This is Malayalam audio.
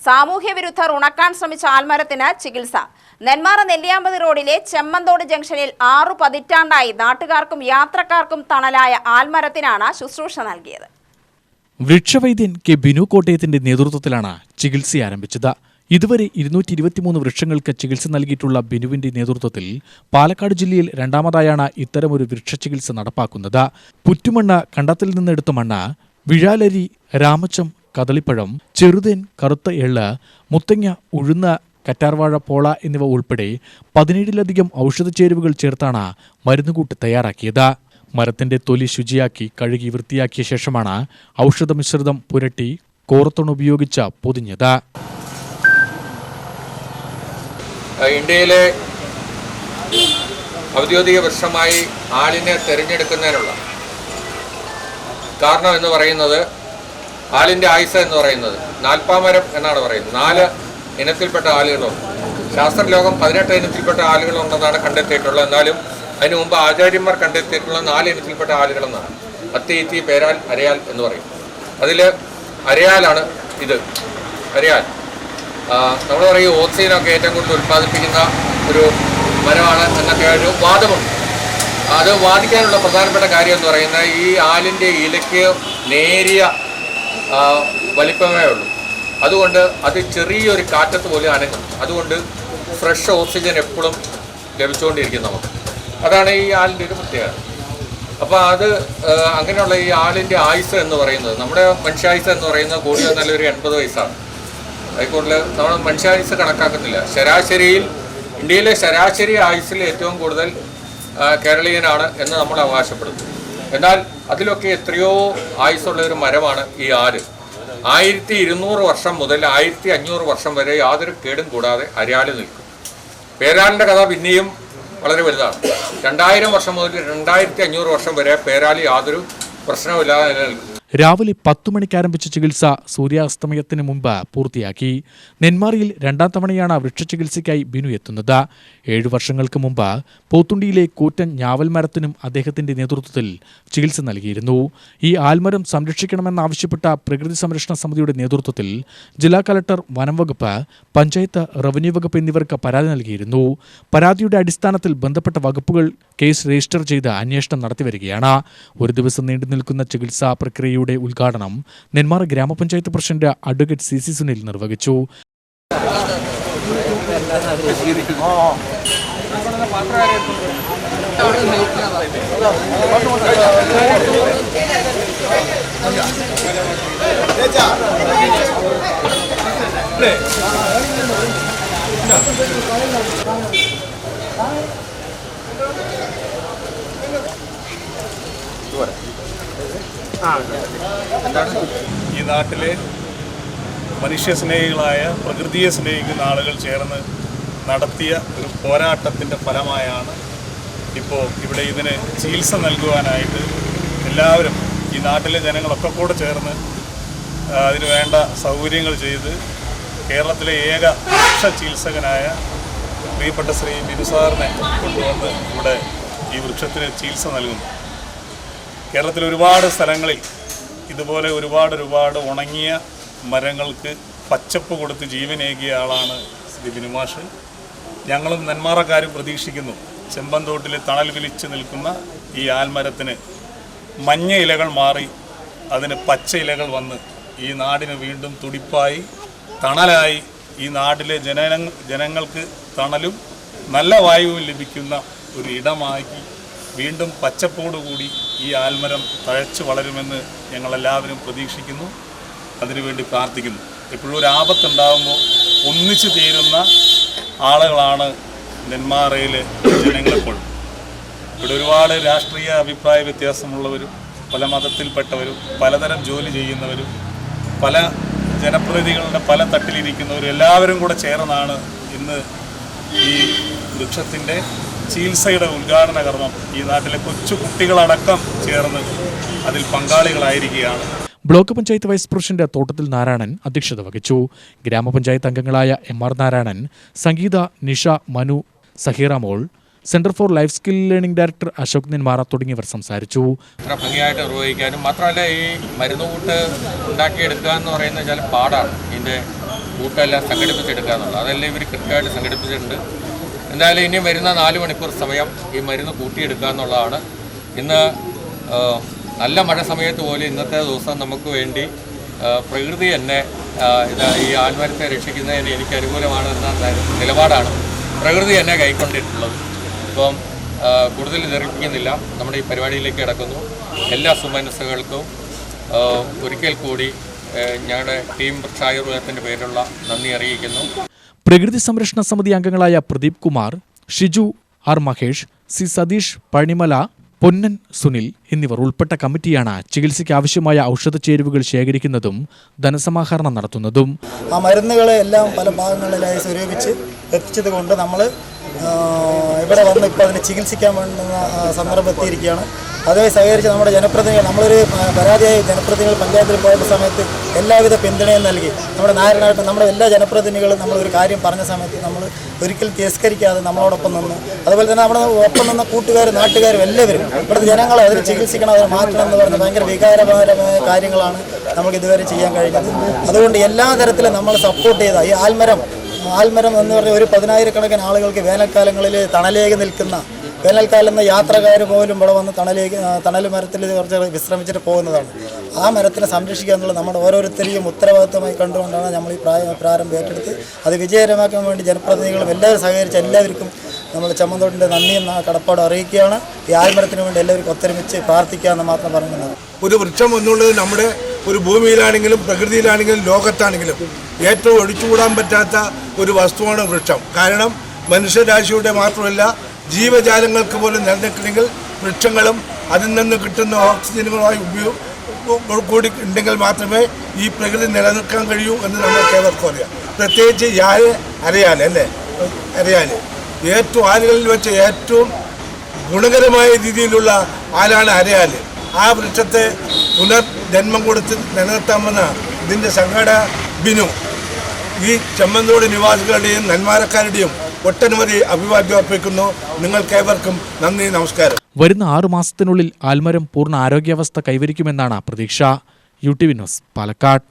സാമൂഹ്യ വിരുദ്ധർ ഉണക്കാൻ ശ്രമിച്ച ആൽമരത്തിന് ചികിത്സ. നെന്മാറ നെല്ലിയാമ്പതി റോഡിലെ ചെമ്മന്തോട് ജംഗ്ഷനിൽ 6 പതിറ്റാണ്ടായി നാട്ടുകാർക്കും യാത്രക്കാർക്കും തണലായ ആൽമരത്തിനാണ് ശുശ്രൂഷ നൽകിയത്. വൃക്ഷവൈദ്യൻ കെ ബിനു കോട്ടയത്തിന്റെ നേതൃത്വത്തിലാണ് ചികിത്സ ആരംഭിച്ചത്. ഇതുവരെ 223 വൃക്ഷങ്ങൾക്ക് ചികിത്സ നൽകിയിട്ടുള്ള ബിനുവിന്റെ നേതൃത്വത്തിൽ പാലക്കാട് ജില്ലയിൽ രണ്ടാമതായാണ് ഇത്തരമൊരു വൃക്ഷചികിത്സ നടപ്പാക്കുന്നത്. പുറ്റുമണ്ണ്, കണ്ടത്തിൽ നിന്നെടുത്ത മണ്ണ്, വിഴാലരി, രാമച്ചം, കദളിപ്പഴം, ചെറുതേൻ, കറുത്ത എള്ള്, മുത്തങ്ങ, ഉഴുന്ന്, കറ്റാർവാഴ, പോള എന്നിവ ഉൾപ്പെടെ 17ലധികം ഔഷധച്ചേരുവകൾ ചേർത്താണ് മരുന്നുകൂട്ട് തയ്യാറാക്കിയത്. മരത്തിന്റെ തൊലി ശുചിയാക്കി കഴുകി വൃത്തിയാക്കിയ ശേഷമാണ് ഔഷധമിശ്രിതം പുരട്ടി കോറത്തുണുപയോഗിച്ച് പൊതിഞ്ഞത്. ഇന്ത്യയിലെ ഔദ്യോഗിക വൃക്ഷമായി ആലിനെ തിരഞ്ഞെടുക്കുന്നതിനുള്ള കാരണം എന്ന് പറയുന്നത്, ആലിൻ്റെ ആയുസ് എന്ന് പറയുന്നത് 40 മരം എന്നാണ് പറയുന്നത്. 4 ഇനത്തിൽപ്പെട്ട ആലുകളുണ്ട്. ശാസ്ത്രലോകം 18 ഇനത്തിൽപ്പെട്ട ആലുകളുണ്ടെന്നാണ് കണ്ടെത്തിയിട്ടുള്ളത്. എന്നാലും അതിനു മുമ്പ് ആചാര്യന്മാർ കണ്ടെത്തിയിട്ടുള്ള 4 ഇനത്തിൽപ്പെട്ട ആലുകളെന്നാണ്. അത്തി, ഇത്തി, പേരാൽ, അരയാൽ എന്ന് പറയും. അതിൽ അരയാലാണ് ഇത്. അരയാൽ നമ്മൾ പറയും ഓക്സിജനൊക്കെ ഏറ്റവും കൂടുതൽ ഉൽപ്പാദിപ്പിക്കുന്ന ഒരു മരമാണ് എന്നൊക്കെ ഒരു വാദമുണ്ട്. അത് വാദിക്കാനുള്ള പ്രധാനപ്പെട്ട കാര്യം എന്ന് പറയുന്നത്, ഈ ആലിൻ്റെ ഇലയ്ക്ക് നേരിയ വലിപ്പമേ ഉള്ളൂ. അതുകൊണ്ട് അത് ചെറിയൊരു കാറ്റത്ത് പോലും അനങ്ങും. അതുകൊണ്ട് ഫ്രഷ് ഓക്സിജൻ എപ്പോഴും ലഭിച്ചുകൊണ്ടിരിക്കും നമുക്ക്. അതാണ് ഈ ആലിൻ്റെ ഒരു പ്രത്യേകത. അപ്പോൾ അത് അങ്ങനെയുള്ള ഈ ആലിൻ്റെ ആയുസ് എന്ന് പറയുന്നത്, നമ്മുടെ മനുഷ്യായുസ് എന്ന് പറയുന്നത് കൂടി വന്നാൽ ഒരു 80 വയസ്സാണ്. അതുകൊണ്ട് നമ്മൾ മനുഷ്യായുസ് കണക്കാക്കുന്നില്ല. ശരാശരിയിൽ ഇന്ത്യയിലെ ശരാശരി ആയുസ്സിൽ ഏറ്റവും കൂടുതൽ കേരളീയനാണ് എന്ന് നമ്മൾ അവകാശപ്പെടുന്നു. എന്നാൽ അതിലൊക്കെ എത്രയോ ആയുസ്സുള്ള ഒരു മരമാണ് ഈ ആല്. 1200 വർഷം മുതൽ 1500 വർഷം വരെ യാതൊരു കേടും കൂടാതെ അരയാല് നിൽക്കും. പേരാലിൻ്റെ കഥ പിന്നെയും വളരെ വലുതാണ്. 2000 വർഷം മുതൽ 2500 വർഷം വരെ പേരാല് യാതൊരു പ്രശ്നവുമില്ലാതെ നിലനിൽക്കും. രാവിലെ 10 മണിക്ക് ആരംഭിച്ച ചികിത്സ സൂര്യാസ്തമയത്തിന് മുമ്പ് പൂർത്തിയാക്കി. നെന്മാറയിൽ 2ാം തവണയാണ് വൃക്ഷചികിത്സയ്ക്കായി ബിനു എത്തുന്നത്. 7 വർഷങ്ങൾക്ക് മുമ്പ് പോത്തുണ്ടിയിലെ കൂറ്റൻ ഞാവൽ മരത്തിനും അദ്ദേഹത്തിന്റെ നേതൃത്വത്തിൽ ചികിത്സ നൽകിയിരുന്നു. ഈ ആൽമരം സംരക്ഷിക്കണമെന്നാവശ്യപ്പെട്ട പ്രകൃതി സംരക്ഷണ സമിതിയുടെ നേതൃത്വത്തിൽ ജില്ലാ കലക്ടർ, വനം വകുപ്പ്, പഞ്ചായത്ത്, റവന്യൂ വകുപ്പ് എന്നിവർക്ക് പരാതി നൽകിയിരുന്നു. പരാതിയുടെ അടിസ്ഥാനത്തിൽ ബന്ധപ്പെട്ട വകുപ്പുകൾ കേസ് രജിസ്റ്റർ ചെയ്ത് അന്വേഷണം നടത്തിവരികയാണ്. ഒരു ദിവസം നീണ്ടു നിൽക്കുന്ന ചികിത്സാ പ്രക്രിയയുടെ ഉദ്ഘാടനം നെന്മാറ ഗ്രാമപഞ്ചായത്ത് പ്രസിഡന്റ് അഡ്വക്കേറ്റ് CC സുനിൽ നിർവഹിച്ചു. ഈ നാട്ടിലെ മനുഷ്യസ്നേഹികളായ, പ്രകൃതിയെ സ്നേഹിക്കുന്ന ആളുകൾ ചേർന്ന് നടത്തിയ ഒരു പോരാട്ടത്തിൻ്റെ ഫലമായാണ് ഇപ്പോൾ ഇവിടെ ഇതിന് ചികിത്സ നൽകുവാനായിട്ട് എല്ലാവരും, ഈ നാട്ടിലെ ജനങ്ങളൊക്കെ കൂടെ ചേർന്ന് അതിന് വേണ്ട സൗകര്യങ്ങൾ ചെയ്ത് കേരളത്തിലെ ഏക വൃക്ഷ ചികിത്സകനായ പ്രിയപ്പെട്ട ശ്രീ ബിനു സാറിനെ കൊണ്ടുവന്ന് ഇവിടെ ഈ വൃക്ഷത്തിന് ചികിത്സ നൽകുന്നു. കേരളത്തിലെ ഒരുപാട് സ്ഥലങ്ങളിൽ ഇതുപോലെ ഒരുപാട് ഉണങ്ങിയ മരങ്ങൾക്ക് പച്ചപ്പ് കൊടുത്ത് ജീവനേകിയ ആളാണ് ശ്രീ ബിനു മാഷ്. ഞങ്ങളും നെന്മാറക്കാരും പ്രതീക്ഷിക്കുന്നു, ചെമ്പന്തോട്ടിൽ തണൽ വിളിച്ച് നിൽക്കുന്ന ഈ ആൽമരത്തിന് മഞ്ഞ ഇലകൾ മാറി അതിന് പച്ച ഇലകൾ വന്ന് ഈ നാടിന് വീണ്ടും തുടിപ്പായി, തണലായി, ഈ നാട്ടിലെ ജനങ്ങൾക്ക് തണലും നല്ല വായുവും ലഭിക്കുന്ന ഒരു ഇടമാക്കി വീണ്ടും പച്ചപ്പോടുകൂടി ഈ ആൽമരം തഴച്ചു വളരുമെന്ന് ഞങ്ങളെല്ലാവരും പ്രതീക്ഷിക്കുന്നു. അതിനുവേണ്ടി പ്രാർത്ഥിക്കുന്നു. എപ്പോഴും ഒരു ആപത്തുണ്ടാകുമ്പോൾ ഒന്നിച്ചു തീരുന്ന ആളുകളാണ് നെന്മാറയിലെ ജനങ്ങളെപ്പോഴും. ഇവിടെ ഒരുപാട് രാഷ്ട്രീയ അഭിപ്രായ വ്യത്യാസമുള്ളവരും, പല മതത്തിൽപ്പെട്ടവരും, പലതരം ജോലി ചെയ്യുന്നവരും, പല ജനപ്രതിനിധികളുടെ പല തട്ടിലിരിക്കുന്നവരും എല്ലാവരും കൂടെ ചേർന്നാണ് ഇന്ന് ഈ വൃക്ഷത്തിൻ്റെ ചികിത്സയുടെ ഉദ്ഘാടന കർമ്മം ഈ നാട്ടിലെ കൊച്ചു കുട്ടികളടക്കം ചേർന്ന് അതിൽ പങ്കാളികളായിരിക്കുകയാണ്. Block panchayat vice president Thottathil Narayanan അധ്യക്ഷത വഹിച്ചു. ഗ്രാമപഞ്ചായത്ത് അംഗങ്ങളായ MR Narayanan, Sangeetha, Nisha, Manu, Saheera Mol, centre for life skill learning director Ashok Nenmara തുടങ്ങിയവർ സംസാരിച്ചു. ഇത്ര ഭംഗിയായിട്ട് നിർവഹിക്കാനും മാത്രമല്ല ഈ മരുന്ന് കൂട്ട് ഉണ്ടാക്കിയെടുക്കുക എന്ന് പറയുന്നത് ചില പാടാണ്. ഇതിൻ്റെ കൂട്ടെല്ലാം സംഘടിപ്പിച്ചെടുക്കുക എന്നുള്ളത് അതെല്ലാം ഇവർ കൃത്യമായിട്ട് സംഘടിപ്പിച്ചിട്ടുണ്ട്. എന്തായാലും ഇനി വരുന്ന 4 മണിക്കൂർ സമയം ഈ മരുന്ന് കൂട്ടിയെടുക്കുക എന്നുള്ളതാണ്. ഇന്ന് നല്ല മഴ സമയത്ത് പോലും ഇന്നത്തെ ദിവസം നമുക്ക് വേണ്ടി പ്രകൃതി തന്നെ ഈ ആൽമരത്തെ രക്ഷിക്കുന്നതിന് എനിക്ക് അനുകൂലമാണ് എന്ന നിലപാടാണ് പ്രകൃതി തന്നെ കൈക്കൊണ്ടിട്ടുള്ളത്. ഇപ്പം കൂടുതൽ ദീർഘിപ്പിക്കുന്നില്ല, നമ്മുടെ ഈ പരിപാടിയിലേക്ക് കിടക്കുന്നു. എല്ലാ സുമനസ്സുകൾക്കും ഒരിക്കൽ കൂടി ഞങ്ങളുടെ ടീം വൃക്ഷായുർവേദത്തിൻ്റെ പേരിലുള്ള നന്ദി അറിയിക്കുന്നു. പ്രകൃതി സംരക്ഷണ സമിതി അംഗങ്ങളായ പ്രദീപ് കുമാർ, ഷിജു ആർ മഹേഷ്, സി സതീഷ്, പണിമല, പൊന്നൻ സുനിൽ എന്നിവർ ഉൾപ്പെട്ട കമ്മിറ്റിയാണ് ചികിത്സയ്ക്ക് ആവശ്യമായ ഔഷധ ചേരുവകൾ ശേഖരിക്കുന്നതും ധനസമാഹരണം നടത്തുന്നതും. ആ മരുന്നുകളെ എല്ലാം പല ഭാഗങ്ങളിലായി സ്വരൂപിച്ച് എത്തിച്ചത് കൊണ്ട് നമ്മൾ ഇവിടെ വന്ന് ഇപ്പോൾ അതിനെ ചികിത്സിക്കാൻ വേണ്ടുന്ന സന്ദർഭം എത്തിയിരിക്കുകയാണ്. അതുമായി സഹകരിച്ച് നമ്മുടെ ജനപ്രതിനിധികൾ, നമ്മളൊരു പരാതിയായി ജനപ്രതിനിധികൾ പഞ്ചായത്തിൽ പോയ സമയത്ത് എല്ലാവിധ പിന്തുണയും നൽകി. നമ്മുടെ നായരനായിട്ട് നമ്മുടെ എല്ലാ ജനപ്രതിനിധികളും നമ്മളൊരു കാര്യം പറഞ്ഞ സമയത്ത് നമ്മൾ ഒരിക്കലും തിരസ്കരിക്കാതെ നമ്മളോടൊപ്പം നിന്നു. അതുപോലെ തന്നെ നമ്മുടെ ഒപ്പം നിന്ന കൂട്ടുകാരും നാട്ടുകാരും എല്ലാവരും ഇവിടുത്തെ ജനങ്ങളെ അതിന് ചികിത്സിക്കണം, അതിന് മാറ്റണം എന്ന് പറഞ്ഞ ഭയങ്കര വികാരപരമായ കാര്യങ്ങളാണ് നമുക്ക് ഇതുവരെ ചെയ്യാൻ കഴിഞ്ഞത്. അതുകൊണ്ട് എല്ലാ തരത്തിലും നമ്മൾ സപ്പോർട്ട് ചെയ്ത ഈ ആൽമരം എന്ന് പറഞ്ഞ ഒരു 10,000-കണക്കിന് ആളുകൾക്ക് വേനൽക്കാലങ്ങളിൽ തണലേകി നിൽക്കുന്ന, വേനൽക്കാലം യാത്രക്കാർ പോലും ഇവിടെ വന്ന് തണൽ മരത്തിൽ കുറച്ച് വിശ്രമിച്ചിട്ട് പോകുന്നതാണ്. ആ മരത്തിനെ സംരക്ഷിക്കുക എന്നുള്ളത് നമ്മുടെ ഓരോരുത്തരെയും ഉത്തരവാദിത്തമായി കണ്ടുകൊണ്ടാണ് നമ്മൾ ഈ പ്രാരംഭം ഏറ്റെടുത്ത് അത് വിജയകരമാക്കാൻ വേണ്ടി ജനപ്രതിനിധികളും എല്ലാവരും സഹകരിച്ച എല്ലാവർക്കും നമ്മൾ ചെമ്മന്തോടിൻ്റെ നന്ദിയും കടപ്പാടും അറിയിക്കുകയാണ്. ഈ ആൽമരത്തിന് വേണ്ടി എല്ലാവർക്കും ഒത്തൊരുമിച്ച് പ്രാർത്ഥിക്കാമെന്ന് മാത്രം പറയുന്നത്. ഒരു വൃക്ഷം എന്നുള്ളത് നമ്മുടെ ഒരു ഭൂമിയിലാണെങ്കിലും പ്രകൃതിയിലാണെങ്കിലും ലോകത്താണെങ്കിലും ഏറ്റവും ഒഴിച്ചുകൂടാൻ പറ്റാത്ത ഒരു വസ്തുവാണ് വൃക്ഷം. കാരണം മനുഷ്യരാശിയുടെ മാത്രമല്ല ജീവജാലങ്ങൾക്ക് പോലും നിലനിൽക്കണമെങ്കിൽ വൃക്ഷങ്ങളും അതിൽ നിന്ന് കിട്ടുന്ന ഓക്സിജനുകളുമായി കൂടി ഉണ്ടെങ്കിൽ മാത്രമേ ഈ പ്രകൃതി നിലനിൽക്കാൻ കഴിയൂ എന്ന് നമുക്ക് ഏവർക്കും അറിയാം. പ്രത്യേകിച്ച് അരയാല് ഏറ്റവും ആലുകളിൽ വെച്ച് ഏറ്റവും ഗുണകരമായ രീതിയിലുള്ള ആലാണ് അരയാല്. ആ വൃക്ഷത്തെ പുനർജന്മം കൊടുത്ത് നിലനിർത്താമെന്ന ഇതിൻ്റെ സംഘടന ബിനു ഈ ചെമ്മന്തോട് നിവാസികളുടെയും നെന്മാറക്കാരുടെയും ഒട്ടനവധി അഭിവാദ്യം അർപ്പിക്കുന്നു. നിങ്ങൾക്കേവർക്കും നന്ദി, നമസ്കാരം. വരുന്ന 6 മാസത്തിനുള്ളിൽ ആൽമരം പൂർണ്ണ ആരോഗ്യാവസ്ഥ കൈവരിക്കുമെന്നാണ് പ്രതീക്ഷ. UTV news, Palakkad.